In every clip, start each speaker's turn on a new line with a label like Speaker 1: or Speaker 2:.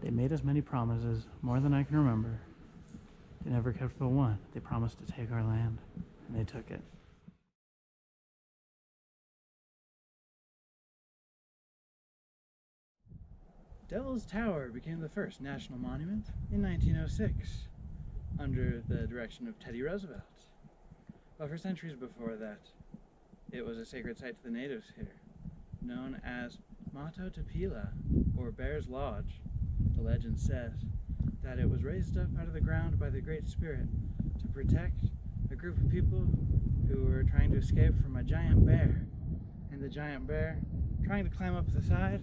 Speaker 1: They made us many promises, more than I can remember. They never kept but one. They promised to take our land, and they took it. Devil's Tower became the first national monument in 1906, under the direction of Teddy Roosevelt. But for centuries before that, it was a sacred site to the natives here, known as Mato Tapila, or Bear's Lodge. The legend says that it was raised up out of the ground by the Great Spirit to protect a group of people who were trying to escape from a giant bear. And the giant bear, trying to climb up the side,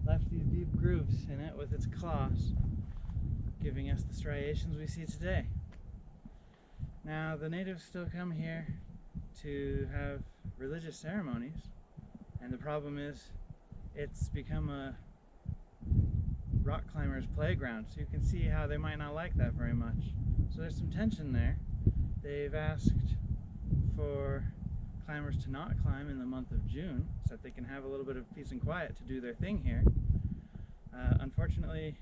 Speaker 1: left these deep grooves in it with its claws, giving us the striations we see today. Now, the natives still come here to have religious ceremonies, and the problem is it's become a rock climbers' playground, so you can see how they might not like that very much. So there's some tension there. They've asked for climbers to not climb in the month of June so that they can have a little bit of peace and quiet to do their thing here. Unfortunately,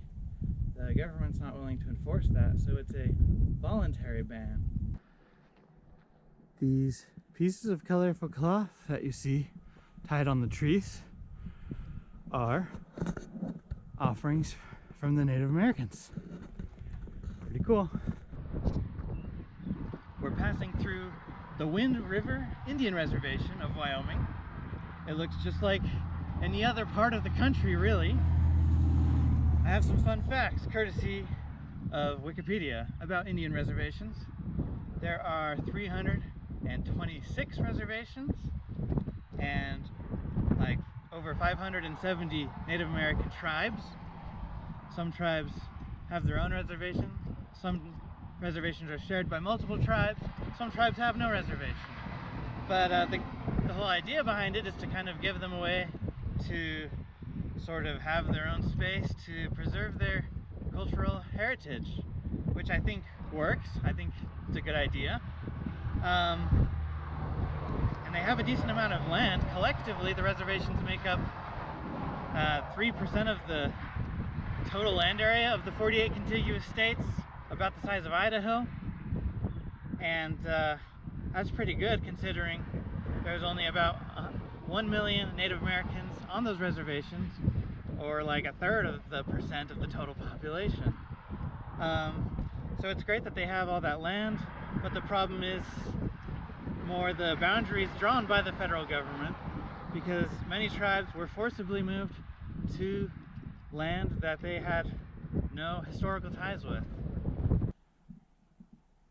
Speaker 1: the government's not willing to enforce that, so it's a voluntary ban. These pieces of colorful cloth that you see tied on the trees are offerings from the Native Americans. Pretty cool. We're passing through the Wind River Indian Reservation of Wyoming. It looks just like any other part of the country, really. I have some fun facts, courtesy of Wikipedia, about Indian reservations. There are 326 reservations and like over 570 Native American tribes. Some tribes have their own reservations. Some reservations are shared by multiple tribes. Some tribes have no reservation. But the whole idea behind it is to kind of give them a way to sort of have their own space to preserve their cultural heritage, which I think works. I think it's a good idea. And they have a decent amount of land. Collectively, the reservations make up 3% of the total land area of the 48 contiguous states, about the size of Idaho. And that's pretty good considering there's only about 1 million Native Americans on those reservations, or like a third of the percent of the total population. So it's great that they have all that land, but the problem is more the boundaries drawn by the federal government, because many tribes were forcibly moved to land that they had no historical ties with.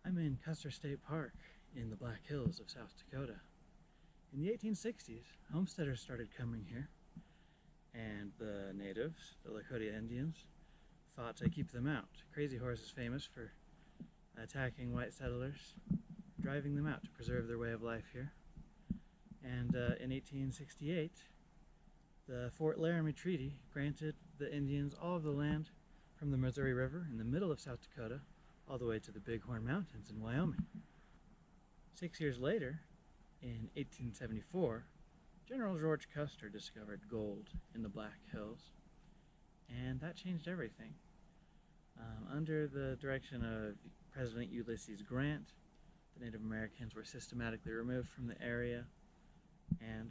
Speaker 1: I'm in Custer State Park in the Black Hills of South Dakota. In the 1860s, homesteaders started coming here, and the natives, the Lakota Indians, fought to keep them out. Crazy Horse is famous for attacking white settlers, driving them out to preserve their way of life here. And in 1868, the Fort Laramie Treaty granted the Indians all of the land from the Missouri River in the middle of South Dakota all the way to the Bighorn Mountains in Wyoming. 6 years later, in 1874, General George Custer discovered gold in the Black Hills, and that changed everything. Under the direction of President Ulysses Grant, the Native Americans were systematically removed from the area, and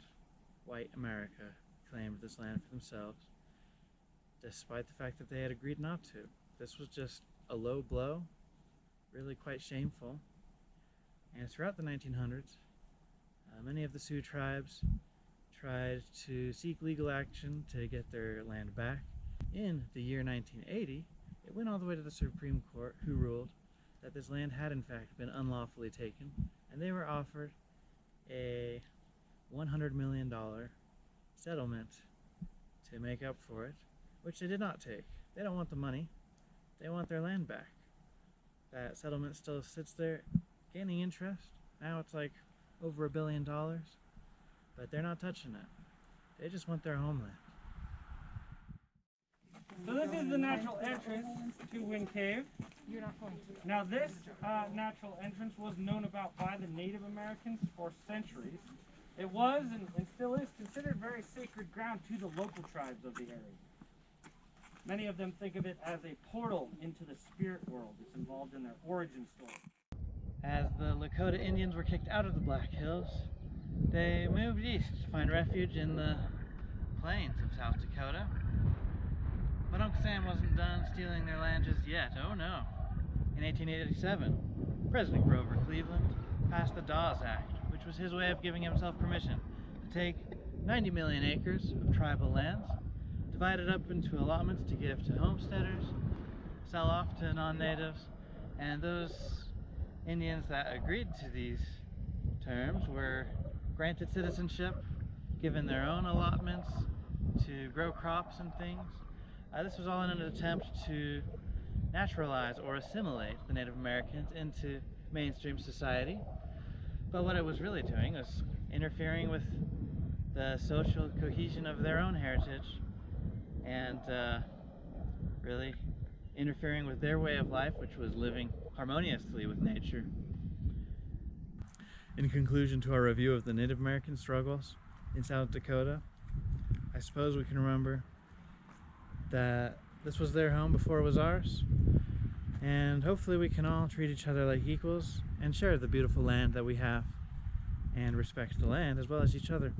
Speaker 1: white America claimed this land for themselves, despite the fact that they had agreed not to. This was just a low blow, really quite shameful. And throughout the 1900s, many of the Sioux tribes tried to seek legal action to get their land back. In the year 1980, it went all the way to the Supreme Court, who ruled that this land had in fact been unlawfully taken, and they were offered a $100 million settlement to make up for it, which they did not take. They don't want the money, they want their land back. That settlement still sits there gaining interest. Now it's like over $1 billion, but they're not touching it. They just want their homeland.
Speaker 2: So this is the natural entrance to Wind Cave. Now this natural entrance was known about by the Native Americans for centuries. It was and still is considered very sacred ground to the local tribes of the area. Many of them think of it as a portal into the spirit world. It's involved in their origin story.
Speaker 1: As the Lakota Indians were kicked out of the Black Hills, they moved east to find refuge in the plains of South Dakota. But Uncle Sam wasn't done stealing their land just yet. Oh no. In 1887, President Grover Cleveland passed the Dawes Act, which was his way of giving himself permission to take 90 million acres of tribal lands, divide it up into allotments to give to homesteaders, sell off to non-natives, and those Indians that agreed to these terms were granted citizenship, given their own allotments to grow crops and things. This was all in an attempt to naturalize or assimilate the Native Americans into mainstream society. But what it was really doing was interfering with the social cohesion of their own heritage and really interfering with their way of life, which was living harmoniously with nature. In conclusion to our review of the Native American struggles in South Dakota, I suppose we can remember that this was their home before it was ours, and hopefully we can all treat each other like equals and share the beautiful land that we have and respect the land as well as each other.